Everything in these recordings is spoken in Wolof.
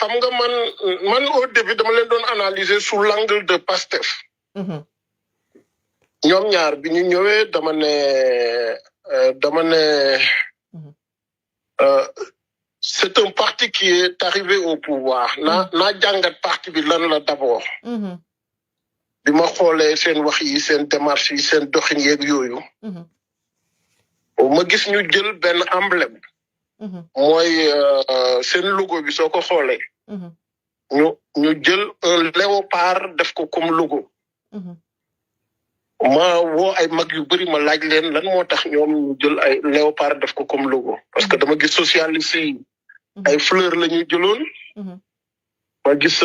xam nga man au début dama leen doon analyser sous l'angle de Pastef. ñoom ñaar bi ñu ñëwee dama ne c'est un parti qui est arrivé au pouvoir naa jàngat parti bi lan la d'abord. bi ma xoolee seen wax yi seen démarche yi seen doxin yeeg yooyu. ma gis ñu jël benn emblème. mooy seen logo bi soo ko xoolee. ñu jël un léopard def ko comme logo. ma woo ay mag yu bëri ma laaj leen lan moo tax ñoom ñu jël ay léopard def ko comme logo parce que dama gis socialiste yi ay fleurs la ñuy jëloon. ma gis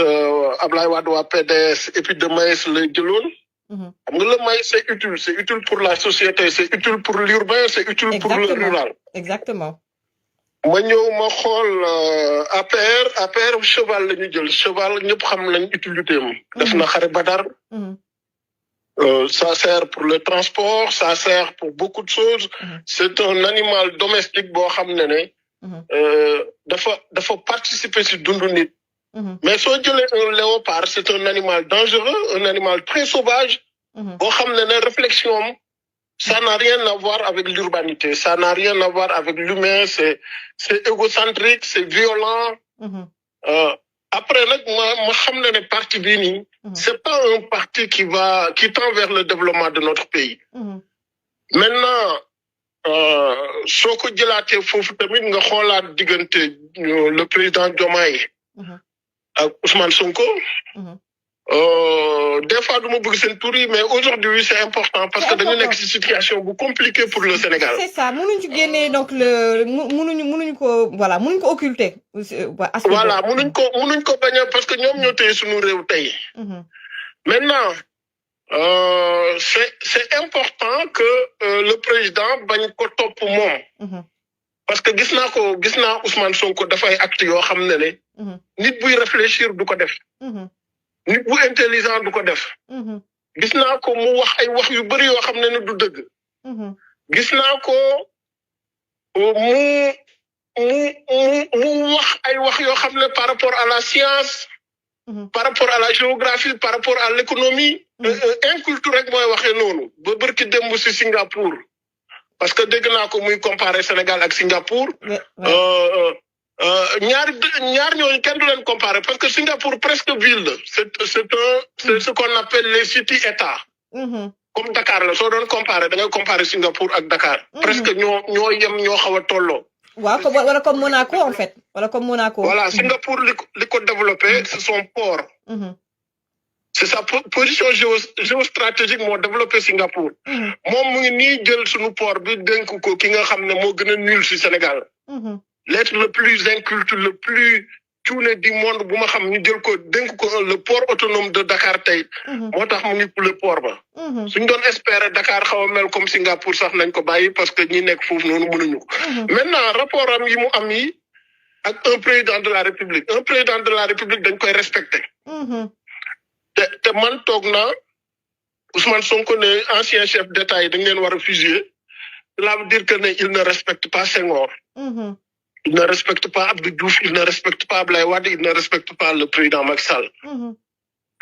Ablaye Wade waa PDS épi de maïs la jëloon. xam nga le maïs c'est utile pour la société c'est utile pour l'urbain c'est utile pour le rural. Exactement. ma ñëw ma xool APR cheval la ñu jël cheval ñëpp xam nañ utilité am. def na xare Badar. Ça sert pour le transport ça sert pour beaucoup de choses. C'est un animal domestique boo xam ne dafa participer si dundu nit. mais soo jëlee un léopard c'est un animal dangereux un animal très sauvage. boo xam ne réflexion ça n'a rien à voir avec l'urbanité ça n'a rien à voir avec l'humain c'est égocentrique c'est violent. Après nag ma xam ne parti bii nii. C'est pas un parti qui tend vers le développement de notre pays. Maintenant soo ko jëlaatee foofu tamit nga xoolaat diggante le président Diomaye ak Ousmane Sonko. Des fois du ma bëgg seen tur yi mais aujourd'hui c'est important parce que dañu nekk ci situation bu compliquée pour le Sénégal. C'est ça mënuñ ci génnee donc mënuñu ko voilà mënuñ ko occulter. Voilà mënuñ ko bañ a parce que ñoom ñoo téye suñu réew tey. Maintenant c'est important que le président bañ ko topp moom. parce que gis naa Ousmane Sonko dafay acte yoo xam ne nit buy réfléchir du ko def. nit bu intelligent du ko def. gis naa ko mu wax ay wax yu bëri yoo xam ne du dëgg. gis naa ko mu wax ay wax yoo xam ne par rapport à la science. par rapport à la géographie par rapport à l'économie. inculture rek mooy waxee noonu ba bërki démb si Singapour. parce que dégg naa ko muy comparer Sénégal ak Singapour. ñaar ñooñu kenn du leen comparer parce que Singapour presque ville la c'est ce qu'on appelle les city états. comme Dakar la soo doon comparer da ngay comparer Singapour ak Dakar. presque ñoo yem ñoo xaw a tolloo. waaw wala comme Monaco en fait wala comme Monaco. voilà Singapour li ko développé c'est son port. c'est sa position géostratégique moo développé Singapour. moom mu ngi nii jël suñu port bi dénk ko ki nga xam ne moo gën a nul si Sénégal. l'être le plus inculte le plus cuune du monde bu ma xam ñu jël ko dénk ko le port autonome de Dakar tey. moo tax mu ngi le port ba. suñ doon espérer Dakar xaw a mel comme Singapour sax nañ ko bàyyi parce que ñi nekk foofu noonu mënuñu ko. maintenant rapport am yi mu am yi ak un président de la République dañ koy respecter. te man toog naa Ousmane Sonko ne ancien chef d'État yi dañ leen war a fusiller cela veut dire que il ne respecte pas Senghor. Il ne respecte pas Abdou Diouf, il ne respecte pas Ablaye Wade, il ne respecte pas le président Macky Sall.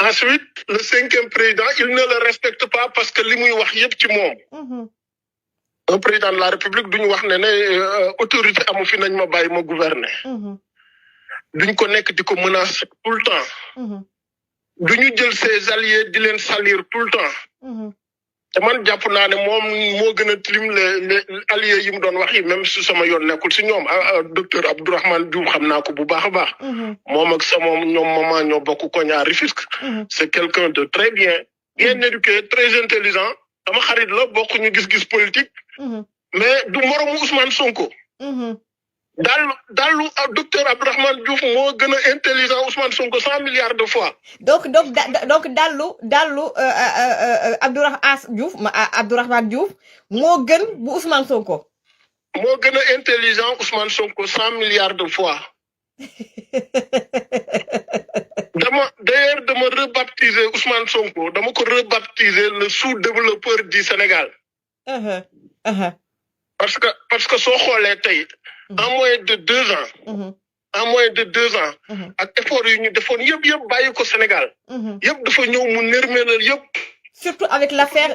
Ensuite, le 5e président, il ne le respecte pas parce que li muy wax yëpp ci moom. Un président de la République duñu wax ne autorité amu fi nañ ma bàyyi ma gouverner. duñ ko nekk di ko menacer tout le temps. duñu jël ses alliés di leen salir tout le temps. te man jàpp naa ne moom moo gën a tilim les alliés yi mu doon wax yi même si sama yoon nekkul si ñoom docteur Abdourahmane Diouf xam naa ko bu baax a baax. moom ak sama ñoom maman ñoo bokk koñ à Rufisque. c'est quelqu'un de très bien éduqué très intelligent sama xarit la bokk ñu gis-gis politique. mais du moromu Ousmane Sonko. Dallu docteur Abdourahmane Diouf moo gën a intelligent Ousmane Sonko 100 milliards de fois. donc Dallu Abdourahmane Diouf moo gën bu Ousmane Sonko. moo gën a intelligent Ousmane Sonko 100 milliards de fois. dama rebaptiser Ousmane Sonko dama ko rebaptiser le sous-développeur du Sénégal. parce que soo xoolee tey. en moins de 2 ans. en moins de 2 ans. ak effort yu ñu defoon yëpp bàyyi ko Sénégal. yëpp dafa ñëw mu nërmeelal yëpp. Surtout avec l'affaire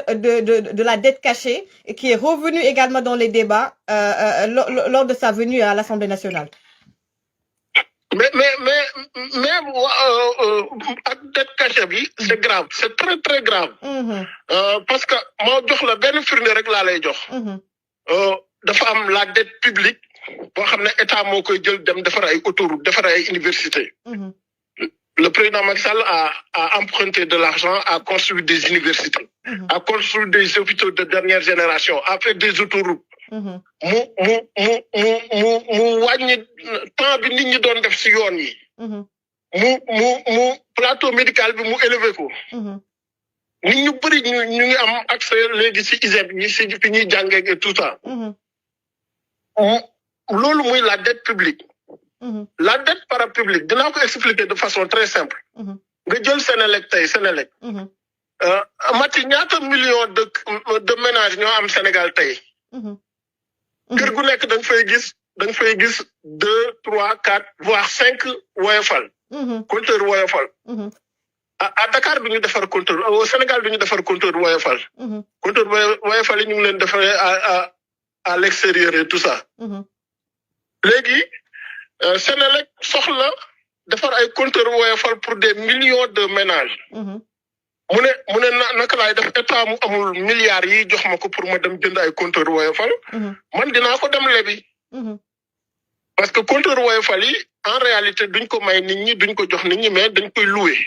de la dette cachée, qui est revenue également dans les débats lors de sa venue à l'Assemblée nationale. Mais ak dette cachée bi c'est grave, c'est très très grave. Parce que moo jox la benn firnde rek laa lay jox. dafa am la dette publique boo xam ne état moo koy jël dem defar ay autoroute defar ay université. Le président Macky Sall a emprunté de l'argent, a construit des universités, a construit des hôpitaux de dernière génération, a fait des autoroutes. mu wàññi temps bi nit ñi doon def ci yoon yi. mu plateau médical bi mu élevé ko. nit ñu bëri ñu ngi am accès léegi ci ISEP yi ci fi ñuy jàngee et tout ça. loolu muy la dette publique. La dette parapublique dinaa ko expliquer de façon très simple. nga jël Sénélec tey Sénélec. Mati ñaata millions de ménages ñoo am Sénégal tey. kër gu nekk da nga fay gis 2, 3, 4 voire 5 Woyofal. compteur Woyofal. à Dakar du ñu defar compteur au Sénégal du ñu defar compteur Woyofal. compteur Woyofal yi ñu ngi leen defaree à l'extérieur et tout ça. léegi Sénélec soxla defar ay compteur Woyofal pour des millions de ménages. mu ne naka laay def état mu amul milliards yi jox ma ko pour ma dem jënd ay compteur Woyofal. man dinaa ko dem lebi. parce que compteur Woyofal yi en réalité duñ ko may nit ñi duñ ko jox nit ñi mais dañ koy louer.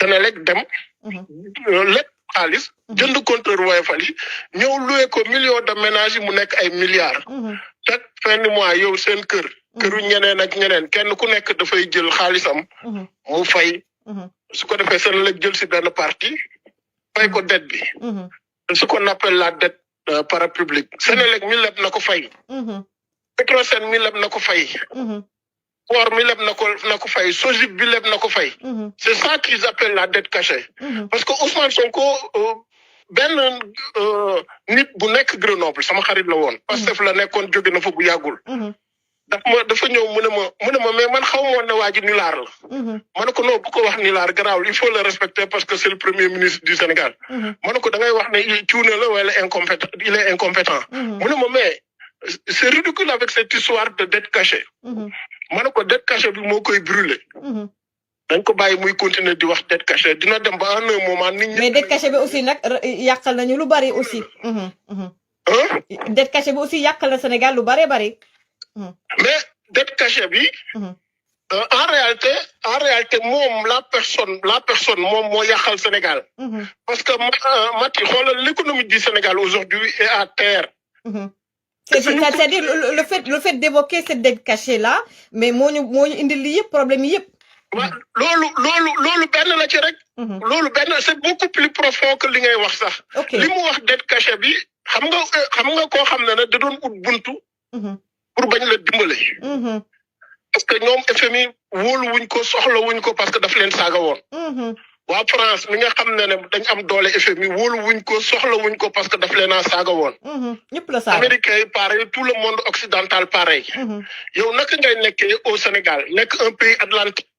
Sénélec dem. lépp xaalis jënd compteur Woyofal yi ñëw louer ko millions de ménages yi mu nekk ay milliards. chaque fin du mois yow seen kër. këru ñeneen ak ñeneen kenn ku nekk dafay jël xaalisam. mu fay. su ko defee Sénélec jël ci benn partie fay ko dette bi. ce qu'on appelle la dette parapublique. Sénélec mi leb na ko fay. Petrosen mi leb na ko fay. Port mi leb na ko fay Sogip bi leb na ko fay. C'est ça qu'ils appellent la dette cachée. parce que Ousmane Sonko benn nit bu nekk Grenoble sama xarit la woon. Pastef la nekkoon jóge na fa bu yàggul. dafa ñëw mu ne ma mais man xaw ma woon ne waa ji nilaar la. ma ne ko non bu ko wax nilaar garaawul il faut le respecter parce que c'est le premier ministre du Sénégal. ma ne ko da ngay wax ne cuune la wala incompétent il est incompétent. mu ne ma mais c'est ridicule avec cette histoire de dette cachée. ma ne ko dette cachée bi moo koy brûler. dañ ko bàyyi muy continuer di wax dette cachée dina dem ba en un moment nit ñi. mais dette cachée bi aussi nag yàqal nañu lu bari aussi. dette cachée bi aussi yàqal na Sénégal lu bari. mais dette cachée bi. en réalité moom la personne moom moo yàqal Sénégal. parce que Mati xoolal l'économie du Sénégal aujourd'hui est à terre. C'est-à-dire le fait d'évoquer cette dette cachée là mais moo ñu indi lii yëpp problème yi yëpp. waaw loolu benn la ci rek. loolu benn c'est beaucoup plus profond que li ngay wax sax. li mu wax dette cachée bi xam nga koo xam ne da doon ut buntu. pour bañ la dimbale. parce que ñoom FMI wóolu wuñ ko soxla wuñ ko parce que daf leen saaga woon. waa France mi nga xam ne dañ am doole FMI wóolu wuñ ko soxla wuñ ko parce que daf leen a saaga woon. ñëpp la saaga Américains yi pareil tout le monde occidental pareil. yow naka ngay nekkee au Sénégal nekk un pays atlantique.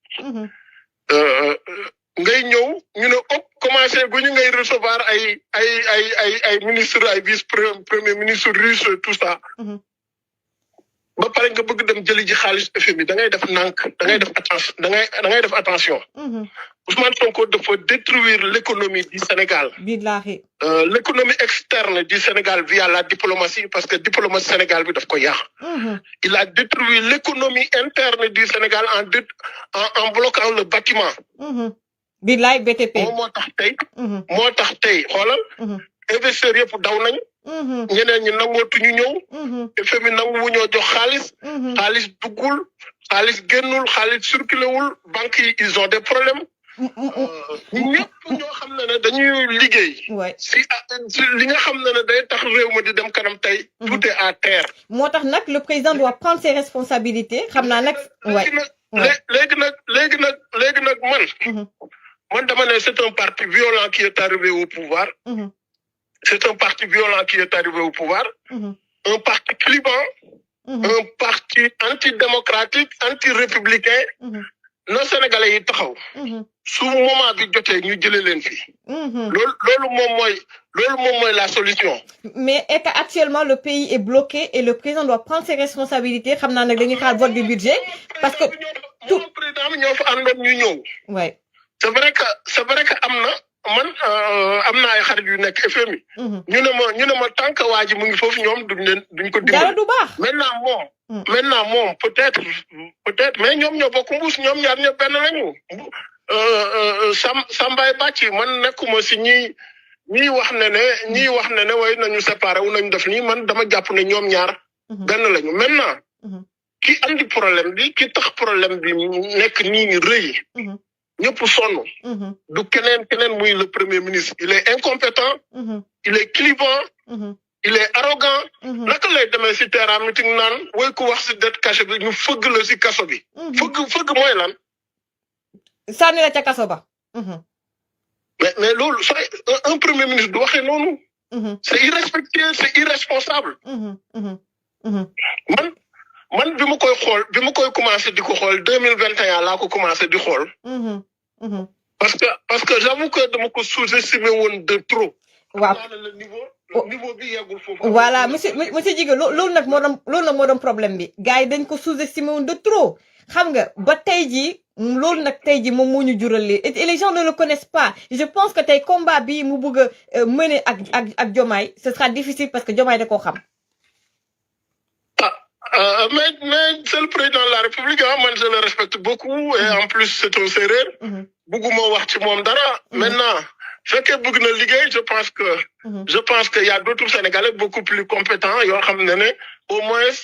ngay ñëw ñu ne commencé gu ñu ngay recevoir ay ministre ay vice premier ministre russe tout ça. ba pare nga bëgg dem jëli ji xaalis FMI da ngay def nànk da ngay def attention. Ousmane Sonko dafa détruire l'économie du Sénégal. Billahi. L'économie externe du Sénégal via la diplomatie parce que diplomatie Sénégal bi daf ko yàq. Il a détruit l'économie interne du Sénégal en bloquant le bâtiment. Billahi BTP. moo tax tey xoolal. investisseurs yëpp daw nañ. ñeneen ñi nangootuñu ñëw. FMI nanguwu ñoo jox xaalis. xaalis duggul xaalis génnul xaalis circulé wul banques yi ils ont des problèmes. ñëpp ñoo xam ne dañuy liggéey. si li nga xam ne day tax réew ma di dem kanam tey. tout est à terre. moo tax nag le président doit prendre ses responsabilités xam naa nag. léegi nag man dama ne c'est un parti violent qui est arrivé au pouvoir. C'est un parti violent qui est arrivé au pouvoir. Un parti clivant un parti antidémocratique anti-républicain non sénégalais yi taxaw su moment bi jotee ñu jëlee leen fi loolu moom mooy la solution. Mais est actuellement le pays est bloqué et le président doit prendre ses responsabilités xam naa nag dañuy xaar vote du budget parce que tout président bi ñoo fa àndoon ñu ñëw. ouais c'est vrai que am na man am na ay xarit yu nekk FMI. ñu ne ma tant que waa ji mu ngi foofu ñoom duñ ko dimbali. dara du baax maintenant moom peut-être mais ñoom ñoo bokk mbuus ñoom ñaar ñëpp benn lañu. Sambay Bàcci man nekkuma si ñii wax ne way nañu séparé wu nañu def nii man dama jàpp ne ñoom ñaar benn lañu maintenant ki andi problème bi ki tax problème bi nekk nii rëy ñëpp sonn du keneen muy le premier ministre il est incompétent il est clivant il est arrogant naka lay demee si terrain meeting naan way ku wax si dette cachée bi ñu fëgg la si kaso bi fëgg mooy lan sànni la ca kaso ba mais loolu un premier ministre du waxee noonu c'est irrespectueux c'est irresponsable man bi ma koy commencé di ko xool 2021 laa ko commencé di xool parce que j'avoue que dama ko sous-estimé woon de trop waaw le niveau bi yeggul foofu voilà monsieur Djigo loolu nag moo doon problème bi gars yi dañ ko sous-estimé woon de trop xam nga ba tey jii loolu nag tey jii moom moo ñu jural lii et les gens ne le connaissent pas je pense que tey combat bi mu bëgg a mener ak Diomaye ce sera difficile parce que Diomaye da koo xam. mais c'est le président de la République man je le respecte beaucoup et en plus c'est un séeréer. bëgguma wax ci moom dara. maintenant fekkee bëgg na liggéey je pense que y a d'autres Sénégalais beaucoup plus compétents yoo xam ne au moins.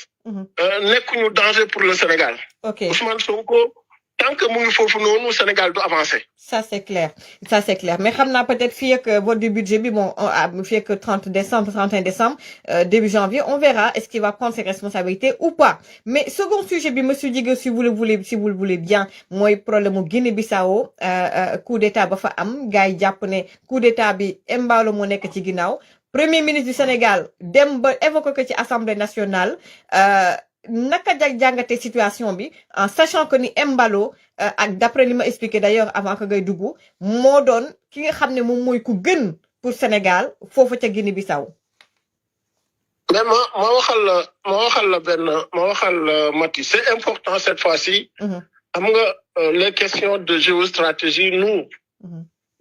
nekkuñu danger pour le Sénégal. ok Ousmane Sonko tant que mu ngi foofu noonu Sénégal du avancer. ça c'est clair mais xam naa peut-être fii ak vote du budget bi bon fii ak 31 décembre début janvier on verra est-ce qu'il va prendre ses responsabilités ou pas mais second sujet bi monsieur Djigo si vous le voulez bien mooy problème mu Guinée-Bissau coup d'état ba fa am gars yi jàpp ne coup d'état bi Embalo moo nekk ci ginnaaw. Premier ministre du Sénégal dem ba évoqué ko ci Assemblée nationale naka jàngate situation bi en sachant que ni Embalo ak d'après li ma expliqué d'ailleurs avant que ngay dugg moo doon ki nga xam ne moom mooy ku gën pour Sénégal foofu ca Guinée-Bissau. mais ma waxal la Mati c'est important cette fois-ci. xam nga les questions de géostratégie nous.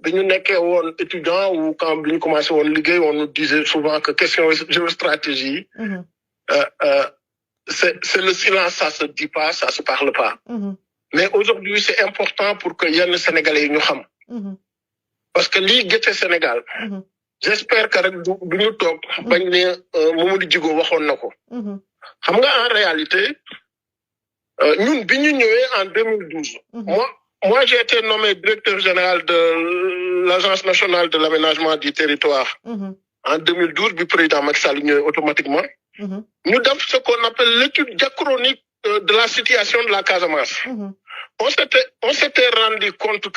bi ñu nekkee woon étudiant ou quand bi ñu commencé woon liggéey on nous disait souvent que question géostratégie c'est le silence ça se dit pas ça se parle pas mais aujourd'hui c'est important pour que yenn Sénégalais yi ñu xam parce que lii gëte Sénégal j'espère que rek du ñu toog bañ ne Mamadou Djigo waxoon na ko xam nga en réalité ñun bi ñu ñëwee en 2012 moi j'ai été nommé directeur général de l'Agence nationale de l'aménagement du territoire en 2012 bi président Macky Sall ñëwee automatiquement ñu def ce qu'on appelle l'étude diachronique de la situation de la Casamance on s'était rendu compte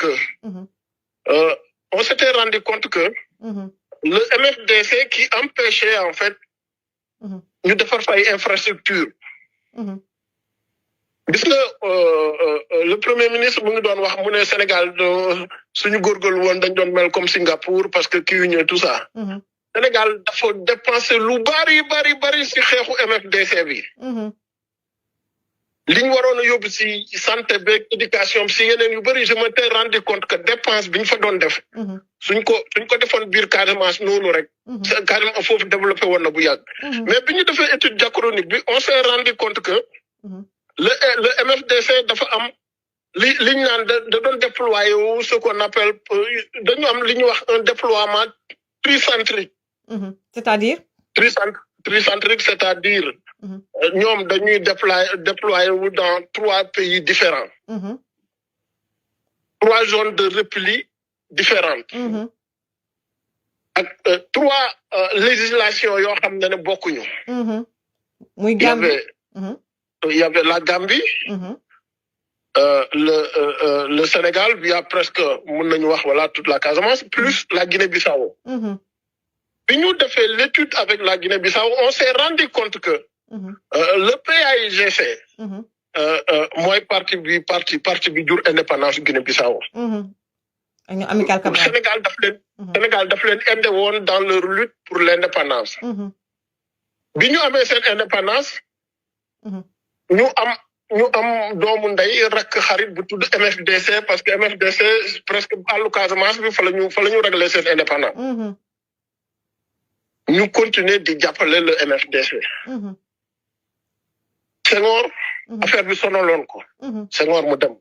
que le MFDC qui empêchait en fait ñu defar fay infrastructure gis nga le premier ministre mu ngi doon wax mu ne Sénégal suñu góorgóorlu woon dañ doon mel comme Singapour parce que kii yu ñëw tout ça Sénégal dafa dépenser lu bari si xeexu MFDC bi li ñu waroon a yóbbu si santé beeg éducation si yeneen yu bari je m'étais rendu compte que dépense bi ñu fa doon def suñ ko defoon biir Casamance noonu rek Casamance foofu développé woon na bu yàgg mais bi ñu defee étude diachronique bi on s'est rendu compte que le MFDC dafa am li ñu naan da doon déployer wu ce qu'on appelle dañu am li ñuy wax un déploiement tricentrique. c'est-à-dire. tricentrique c'est-à-dire. ñoom dañuy déployer wu dans 3 pays différents. 3 zones de repli différentes. ak 3 législations yoo xam ne bokkuñu. muy Gambie. Il y avait la Gambie, le Sénégal, il y a presque toute la Casamance, plus la Guinée-Bissau. Puis nous avons fait l'étude avec la Guinée-Bissau, on s'est rendu compte que le PAIGC. mooy parti bi jur indépendance Guinée-Bissau. Amical Cabral. Sénégal daf leen aidé woon dans leur lutte pour l'indépendance. bi ñu amee seen indépendance. ñu am doomu ndey rakk xarit bu tudd MFDC parce que MFDC presque àllu Casamance bi fa la ñu régler seen indépendance. ñu continuer di jàppale le MFDC. Senghor affaire bi sonaloon ko. Senghor mu dem.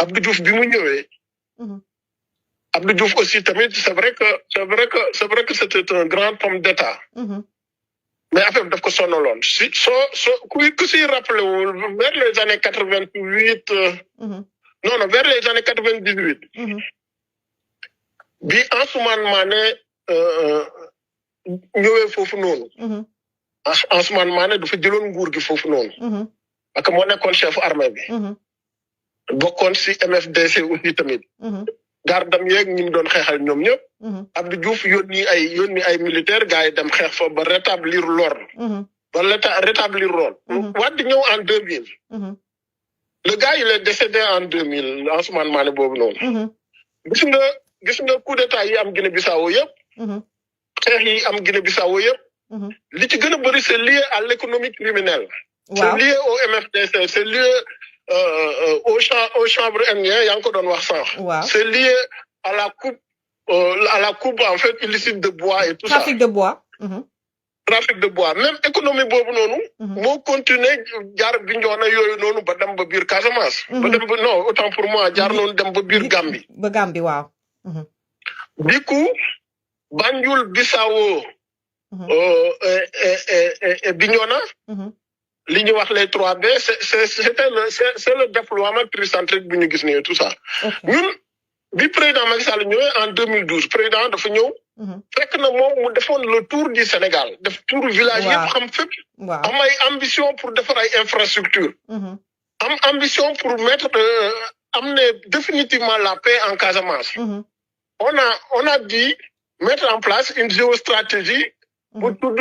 Abdou Diouf bi mu ñëwee. Abdou Diouf aussi tamit c'est vrai que c'était un grand homme d'État. mais affaire bi daf ko sonaloon ku si rappelé wul vers les années 88. non vers les années 98. bi Ansoumane Mané ñëwee foofu noonu. Ansoumane Mané dafa jëloon nguur gi foofu noonu. parce que moo nekkoon chef armée bi. bokkoon si MFDC aussi tamit. gardam yeeg ñi mu doon xeexal ñoom ñëpp. Abdou Diouf yónni ay militaires gars yi dem xeex fa ba rétablir l'ordre. ba rétablir l'ordre. Wade ñëw en 2000. le gars il est décédé en 2000 Ansoumane Mané boobu noonu. gis nga coup d'état yi am Guinée-Bissau yëpp. xeex yi am Guinée-Bissau yëpp. li ci gën a bëri c'est lié à l'économie criminelle. c'est lié au MFDC c'est lié au chanvre indien yaa ngi ko doon wax sànq. c'est lié à la coupe en fait illicite de bois et tout ça. trafic de bois. trafic de bois même économie boobu noonu. moo continuer jaar Bignona yooyu noonu ba dem ba biir Casamance. ba dem ba non autant pour moi jaar noonu dem ba biir Gambie. ba Gambie waaw. du coup Banjul Bissau et Bignona. li ñu wax les 3B c'est le déploiement tricentrique bu ñu gis nii tout ça. ñun bi président Macky Sall ñëwee en 2012 président dafa ñëw. fekk na moom mu defoon le tour du Sénégal def tour village yëpp xam fépp. am ay ambition pour defar ay infrastructure am ambition pour amener définitivement la paix en Casamance. on a dit mettre en place une géostratégie. bu tudd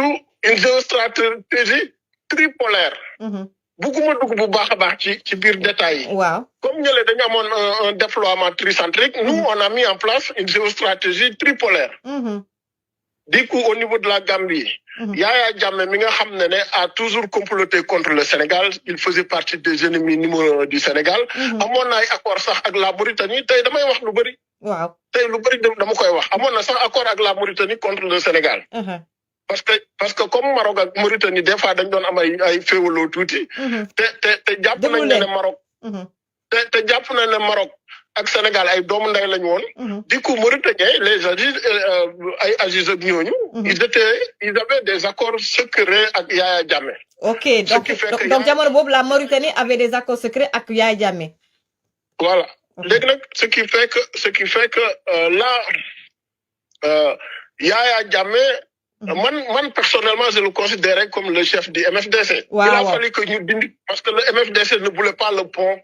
une géostratégie tripolaire. bugguma dugg bu baax a baax ci biir détails yi. comme ñële dañu amoon un déploiement tricentrique. nous on a mis en place une géostratégie tripolaire. du coup au niveau de la Gambie. Yaya Jammeh mi nga xam ne a toujours comploté contre le Sénégal il faisait partie des ennemis numéro du Sénégal. amoon na ay accord sax ak la Mauritanie tey damay wax lu bëri. tey lu bëri dama koy wax amoon na sax accord ak la Mauritanie contre le Sénégal. parce que comme Maroc ak Mauritanie des fois dañ doon am ay féewaloo tuuti. te jàpp nañ ne Maroc. te jàpp nañ ne Maroc ak Sénégal ay doomu ndey lañu woon. du coup Mauritaniens les Aziz ak ñooñu. ils avaient des accords secrets ak Yaya Jammeh. ok donc jamono boobu la Mauritanie avait des accords secrets ak Yaya Jammeh. voilà léegi nag ce qui fait que là Yaya Jammeh. man personnellement je le considérais comme le chef du MFDC. Il a fallu que ñu dindi parce que le MFDC ne voulait pas le pont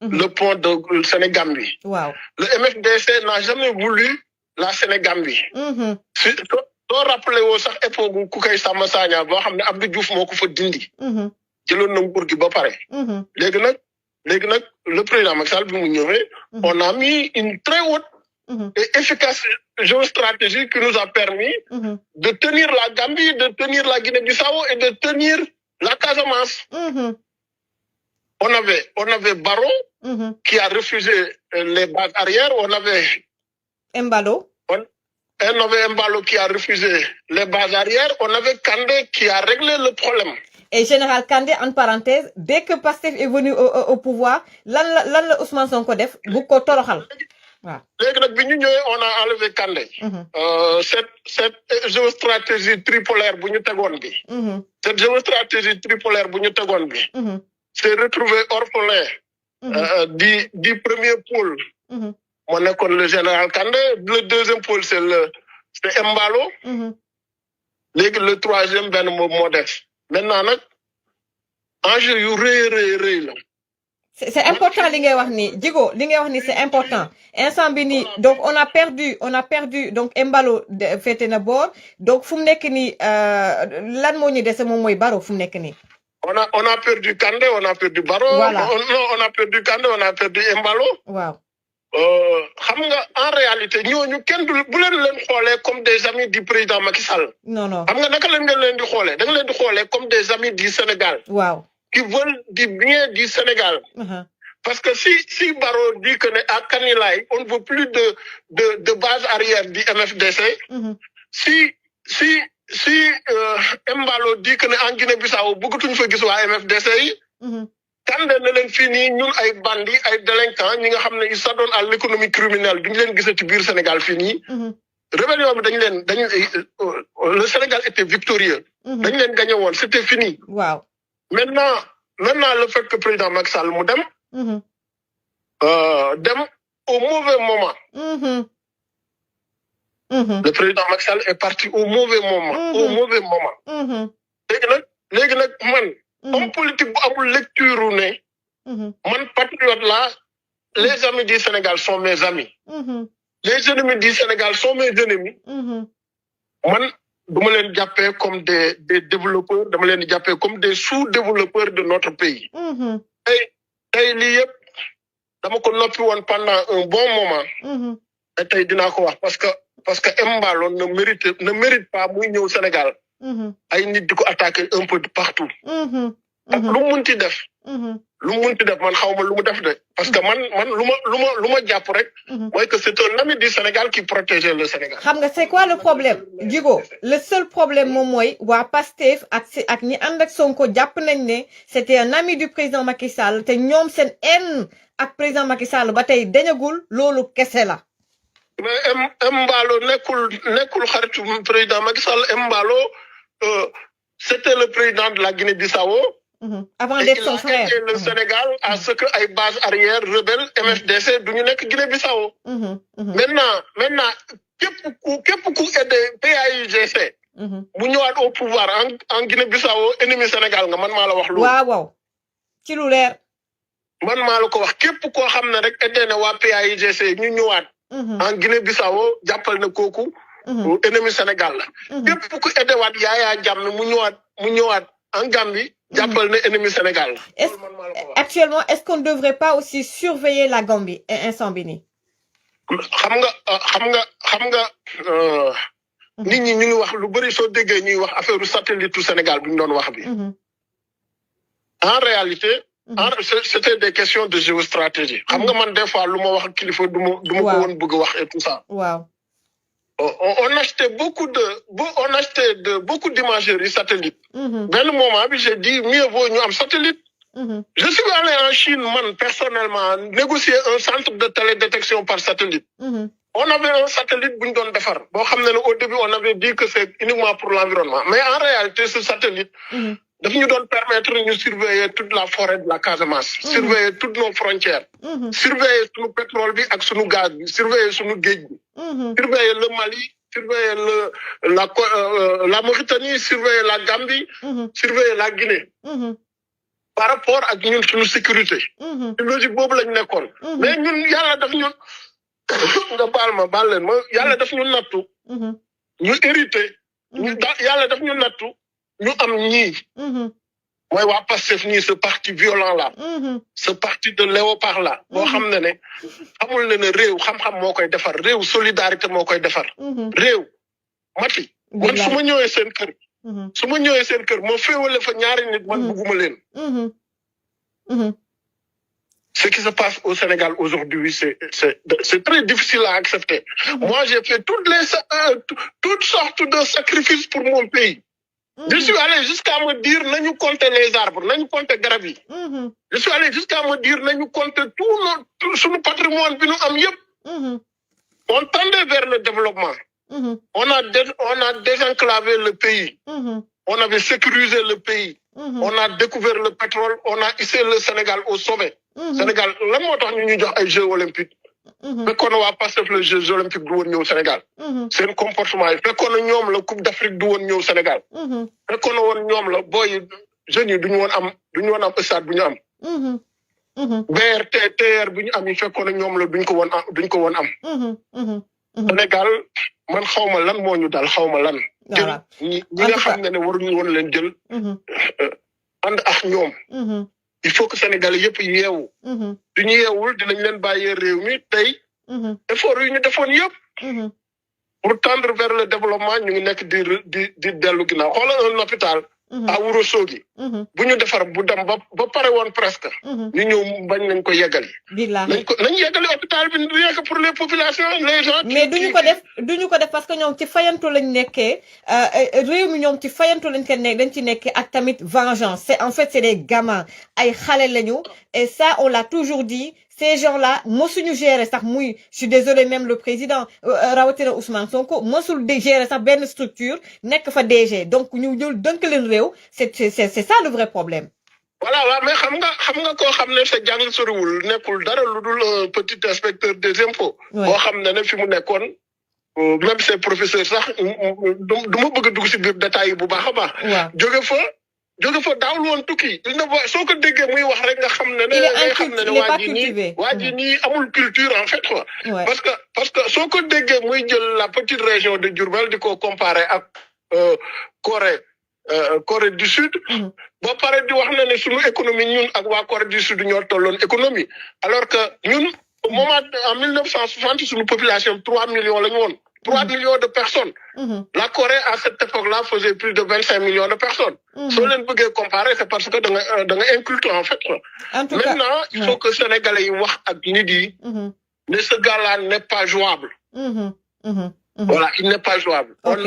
de Sénégambie. Le MFDC n'a jamais voulu la Sénégambie. soo rappelé woo sax époque Koukay Samba Sagna boo xam ne Abdou Diouf moo ko fa dindi. jëloon na nguur gi ba pare. léegi nag le président Macky Sall bi mu ñëwee. on a mis une très haute et efficace géostratégie qui nous a permis de tenir la Gambie, de tenir la Guinée-Bissau et de tenir la Casamance. On avait Barrow qui a refusé les bases arrières, on avait Embalo. On avait Embalo qui a refusé les bases arrières, on avait Kandé qui a réglé le problème. Et général Kandé, en parenthèse, dès que Pastef est venu au pouvoir, lan la Ousmane Sonko def bu ko toroxal. léegi nag bi ñu ñëwee on a enlevé Kandé. cette géostratégie tripolaire bu ñu tegoon bi. cette géostratégie tripolaire bu ñu tegoon bi. s'est retrouvé orphelin. du premier pôle. moo nekkoon le général Kandé le deuxième pôle c'est Embalo. léegi le troisième benn moom moo def. maintenant nag enjeu yu rëy la. c'est important li ngay wax ni Djigo li ngay wax ni c'est important instant bi nii donc on a perdu donc Embalo féete na boor donc fu mu nekk nii lan moo ñu dese moom mooy Barrow fu mu nekk nii. On a perdu Kandé, on a perdu Baro, voilà. on a perdu Kandé, on a perdu Embalo. Wow. En réalité, nous comme des amis du président Macky Sall. Non, non. Comme des amis du Sénégal. Wow. Qui veulent du bien du Sénégal. Parce que si Baro dit qu'à Kanilai, on ne veut plus de base arrière du MFDC, si Embalo dit qu'en Guinée-Bissau, beaucoup de gens qui MFDC, quand on fini, nous, les bandits, les délinquants, ils s'adonnent à l'économie criminelle, nous avons vu que le Sénégal fini. Rébellion, le Sénégal était victorieux. Nous avons gagné, c'était fini. Wow. Maintenant, le fait que le président Macky Sall dem au mauvais moment. Le président Macky Sall est parti au mauvais moment. Au mauvais moment. Homme politique bu amul lecture ou ne man patriote là, les amis du Sénégal sont mes amis. Les ennemis du Sénégal sont mes ennemis. Man dama leen jàppee comme des développeurs, dama leen jàppee comme des sous-développeurs de notre pays. Tey lii yëpp dama ko noppi woon pendant un bon moment. Et tey dinaa ko wax parce que Embalo ne mérite pas muy ñëw Sénégal. Ay nit di ko attaquer un peu de partout. Ak lu mu munti def. Lu mu munti def man xawma lu mu def de parce que man lu ma jàpp rek. mooy que c'est un ami du Sénégal qui protégeait le Sénégal. Xam nga c'est quoi le problème Djigo le seul problème moom mooy waa Pastef ak ñi ànd ak Sonko jàpp nañ ne c'était un ami du président Macky Sall te ñoom seen haine ak président Macky Sall ba tey dañagul loolu kese la. Mais Embalo nekkul xaritu président Macky Sall. Embalo c'était le président de la Guinée-Bissau. Avant d'être son frère. Et le Sénégal à ce que ay base arrière rebelle MFDC duñu nekk Guinée-Bissau. Maintenant képp ku aidé PAIGC. bu ñëwaat au pouvoir en Guinée-Bissau ennemi Sénégal nga man maa la wax loolu. waaw ci lu leer. man maa la ko wax képp koo xam ne rek aidé na waa PAIGC ñu ñëwaat. en Guinée-Bissau jàppal na kooku. ennemi Sénégal la. képp ku aidé waat Yaya Jammeh mu ñëwaat en Gambie. jàppal na ennemi Sénégal la. Actuellement est-ce qu'on ne devrait pas aussi surveiller la Gambie et instant bi nii. xam nga nit ñi ñu ngi wax lu bari soo déggee ñuy wax affaire satellite du Sénégal bu ñu doon wax bi. En réalité. C'était des questions de géostratégie. Xam nga man des fois lu ma wax ak kilifa du ma ko woon bëgg wax et tout ça. Waaw. On achetait beaucoup d'imagerie satellite. Ben le moment où j'ai dit mieux vaut ñu am satellite. Je suis allé en Chine man personnellement négocier un centre de télédétection par satellite. On avait un satellite bu ñu doon defar boo xam ne au début on avait dit que c'est uniquement pour l'environnement mais en réalité ce satellite daf ñu doon permettre ñu surveiller toute la forêt de la Casamance. Surveiller toutes nos frontières. Surveiller sunu pétrole bi ak sunu gaz bi surveiller sunu géej bi. Surveiller le Mali, surveiller la Mauritanie, surveiller la Gambie, surveiller la Guinée. Par rapport ak ñun suñu sécurité. Logique boobu lañ nekkoon. Mais ñun yàlla daf ñu nga baal leen ma yàlla daf ñu nattu. ñu hérité. Yàlla daf ñu nattu. ñu am ñii. mooy waa Pastef ñii ce parti violent là. ce parti de léopard là. boo xam ne xamul ne réew xam-xam moo koy defar réew solidarité moo koy defar. réew mati. man su ma ñëwee seen kër. ma féewale fa ñaari nit man bugguma leen. Ce qui se passe au Sénégal aujourd'hui, c'est très difficile à accepter. Moi, j'ai fait toutes sortes de sacrifices pour mon pays. Je suis allé jusqu'à me dire, nañu compter les arbres, nañu compter garab yi. Je suis allé jusqu'à me dire, nañu compter tout sunu patrimoine bi nu am yépp. On tendait vers le développement. On a désenclavé le pays. On avait sécurisé le pays. On a découvert le pétrole, on a hissé le Sénégal au sommet. Sénégal, lan moo tax ñu jox ay Jeux olympiques. Fekkoon waa Pastef les Jeux olympiques du woon ñëw Sénégal. Seen comportement yi fekkoon ñoom la Coupe d'Afrique du woon ñëw Sénégal. Fekkoon woon ñoom la booy jeunes yi duñu woon am stade bu ñu am. BRT TER bu ñu am yi fekkoon ñoom la duñ ko woon am. Sénégal man xawma lan moo ñu dal xawma lan. ñi nga xam ne waruñu woon leen jël. ànd ak ñoom. il faut que Sénégalais yëpp yeewu. du ñu yeewul dinañ leen bàyyee réew mi tey. effort yu ñu defoon yëpp. pour tendre vers le développement ñu ngi nekk di dellu ginnaaw xoolal un hôpital. à Ourossogui. bu ñu defar bu dem ba pare woon presque. ñu ñëw bañ nañ ko yeggali. nañ yeggali hôpital bi rien que pour les populations les gens. mais duñu ko def parce que ñoom ci fayantu lañ nekkee réew mi ñoom ci fayantu lañ ko nekk dañ ci nekkee ak tamit vengeance c'est des gamins ay xale lañu et ça on l'a toujours dit. Ces gens-là, mosuñu gérer sax muy, je suis désolé même le président rawatina Ousmane Sonko mosul de gérer sax benn structure nekk fa DG donc ñu dënk leen réew c'est ça le vrai problème. voilà waaw mais xam nga koo xam ne sa jàng soriwul nekkul dara lu dul petit inspecteur des impôts. boo xam ne fi mu nekkoon même ses professeurs sax du ma bëgg a dugg si biir détails yi bu baax a baax. jóge fa daawul woon tukki il ne soo ko déggee muy wax rek nga xam ne waa ji nii amul culture en fait quoi. parce que soo ko déggee muy jël la petite région de Diourbel di ko comparer ak Corée du Sud. ba pare di wax ne sunu économie ñun ak waa Corée du Sud ñoo tolloon économie alors que ñun au moment en 1960 sunu population 3 millions la ñu woon. 3 millions de personnes. La Corée, à cette époque-là, faisait plus de 25 millions de personnes. Si on ne comparer, c'est parce que dans un inculte, en fait. Maintenant, il faut que les Sénégalais voient à Nidi, mais ce gars-là n'est pas jouable. Voilà, il n'est pas jouable. On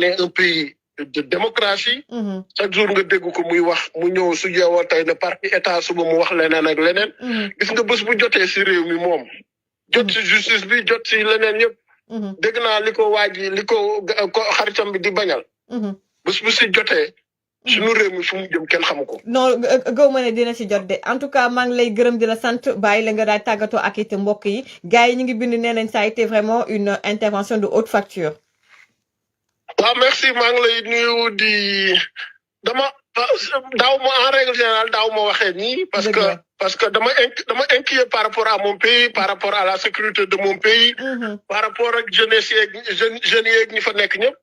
est un pays de démocratie. Chaque jour, nous avons ko muy wax mu ñëw su jeewoo tay ne parti état suba mu wax leneen ak leneen. Gis nga bés bu jotee si réew mi moom. Jot si justice bi, jot si leneen yëpp. dégg naa li ko xaritam bi di bañal. bés bu si jotee. suñu réew mi fu mu jëm kenn xamu ko. non gaw ma ne dina ci jot de en tout cas maa ngi lay gërëm di la sant bàyyi la nga daal tàggatoo ak it mbokk yi gars yi ñu ngi bind nee nañ ça a été vraiment une intervention de haute facture. waaw merci maa ngi lay nuyu di daaw ma en règle générale daaw ma waxee nii parce que dama inquiet par rapport à mon pays par rapport à la sécurité de mon pays. par rapport ak jeunesse jeunes yeeg ñi fa nekk ñëpp.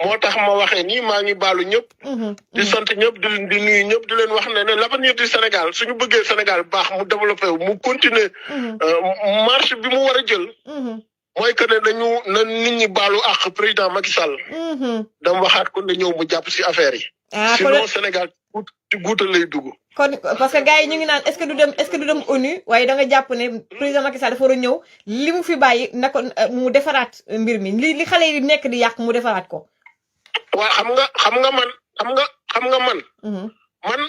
moo tax ma waxee nii maa ngi baalu ñëpp. di sant ñëpp di nuyu ñëpp di leen wax ne l'avenir du Sénégal suñu bëggee Sénégal baax mu développé wu mu continuer marche bi mu war a jël. mooy que ne na nit ñi baalu ak président Macky Sall. dama waxaat ko ne ñëw mu jàpp si affaire yi. sinon Sénégal ci guutal lay dugg. kon parce que gars yi ñu ngi naan est-ce que du dem ONU waaye da nga jàpp ne président Macky Sall dafa war a ñëw li mu fi bàyyi na ko mu defaraat mbir mi li xale yi nekk di yàq mu defaraat ko. waaw xam nga man. man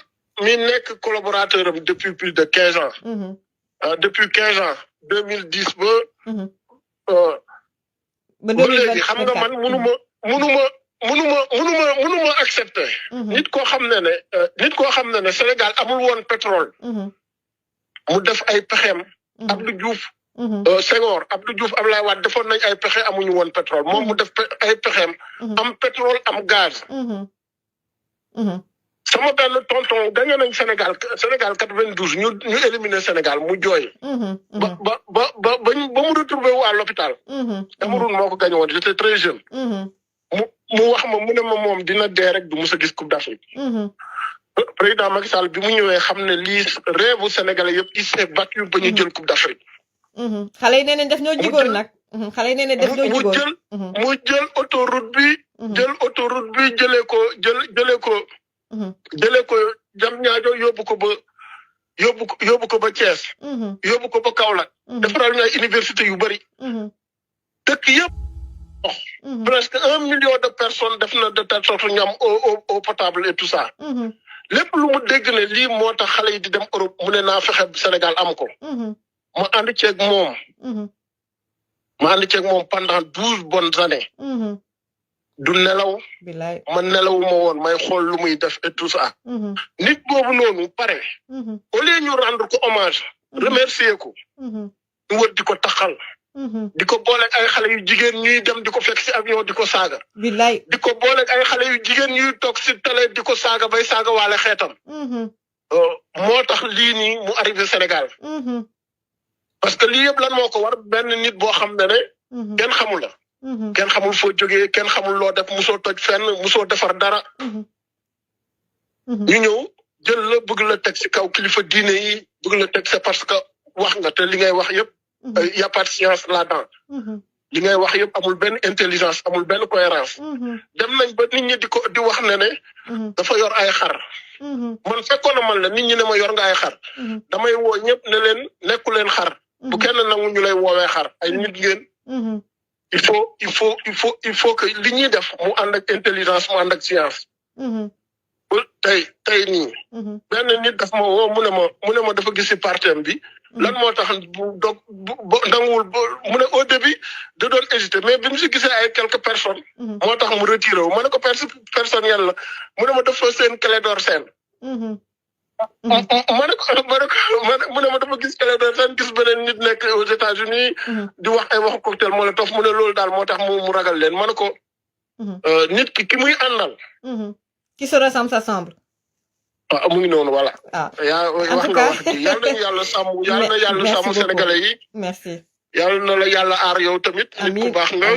mi nekk collaborateur am depuis plus de 15 ans. depuis 15 ans 2010 ba. ba léegi xam nga man mënuma accepter. nit koo xam ne Sénégal amul woon pétrole. mu def ay pexeem. Abdou Diouf. Senghor Abdou Diouf Abdoulaye Wade defoon nañ ay pexe amuñu woon pétrole moom mu def ay pexeem. am pétrole am gaz. sama benn tonton gagné nañ Sénégal 92 ñu éliminé Sénégal mu jooy. ba mu retrouvé wu à l'hôpital. Cameroun moo ko gagné woon j'étais très jeune. mu wax ma mu ne ma moom dina dee rek du mus a gis Coupe d'Afrique. président Macky Sall bi mu ñëwee xam ne lii rêve Sénégalais yëpp il s'est battu ba ñu jël Coupe d'Afrique. xale yi nee nañ def ñoo jigoon nag. xale yi nee nañ def ñoo jigoon mu jël autoroute bi. jëlee ko jam ñaajo yóbbu ko ba Thiès. yóbbu ko ba Kaolack. defaral ñu ay université yu bari. dëkk yëpp. presque 1 million de personnes def na de telle sorte ñu am eau potable et tout ça. lépp lu mu dégg ne lii moo tax xale yi di dem Europe mu ne naa fexe Sénégal am ko. ma ànd ceeg moom pendant 12 bonnes années. du nelaw. ma nelawuma woon may xool lu muy def et tout ça. nit boobu noonu pare. au lieu ñu rendre ko hommage. remercier ko. ñu wër di ko taxal. di ko booleeg ay xale yu jigéen ñuy dem di ko fekk si avion di ko saaga. billaay di ko booleeg ay xale yu jigéen ñuy toog si télé di ko saaga bay saaga waale xeetam. moo tax lii nii mu arrivé Sénégal. parce que lii yëpp lan moo ko war benn nit boo xam ne kenn xamul la. kenn xamul foo jógee kenn xamul loo def musoo toj fenn musoo defar dara. ñu ñëw jël la bëgg la teg ci kaw kilifa diine yi bëgg la teg c'est parce que wax nga te li ngay wax yëpp y a pas de science là-dedans li ngay wax yëpp amul benn intelligence amul benn cohérence dem nañ ba nit ñi di wax ne dafa yor ay xar man fekkoon na man la nit ñi ne ma yor nga ay xar damay woo ñëpp ne leen nekku leen xar bu kenn nangu ñu lay woowee xar ay nit ngeen il faut que li ñuy def mu ànd ak intelligence mu ànd ak science tey nii benn nit daf ma woo mu ne ma dafa gis ci partem bi lan moo tax nanguwul mu ne au début da doon hésité mais bi mu si gisee ay quelques personnes moo tax mu retiré wu ma ne ko personne yàlla mu ne ma dafa seen Clédor Sène mu ne ma dafa gis Clédor Sène gis beneen nit nekk aux États-Unis di wax ay waxu cocktail molotov mu ne loolu daal moo tax mu ragal leen ma ne ko nit ki muy àndal qui se ressemble s'assemble. Ah, mu ngi noonu voilà. Ah. En tout cas, yàlla na yàlla sàmm yàlla na yàlla sàmm sénégalais yi. Merci. yàlla na la yàlla aar yow tamit. Amiin nit ku baax nga.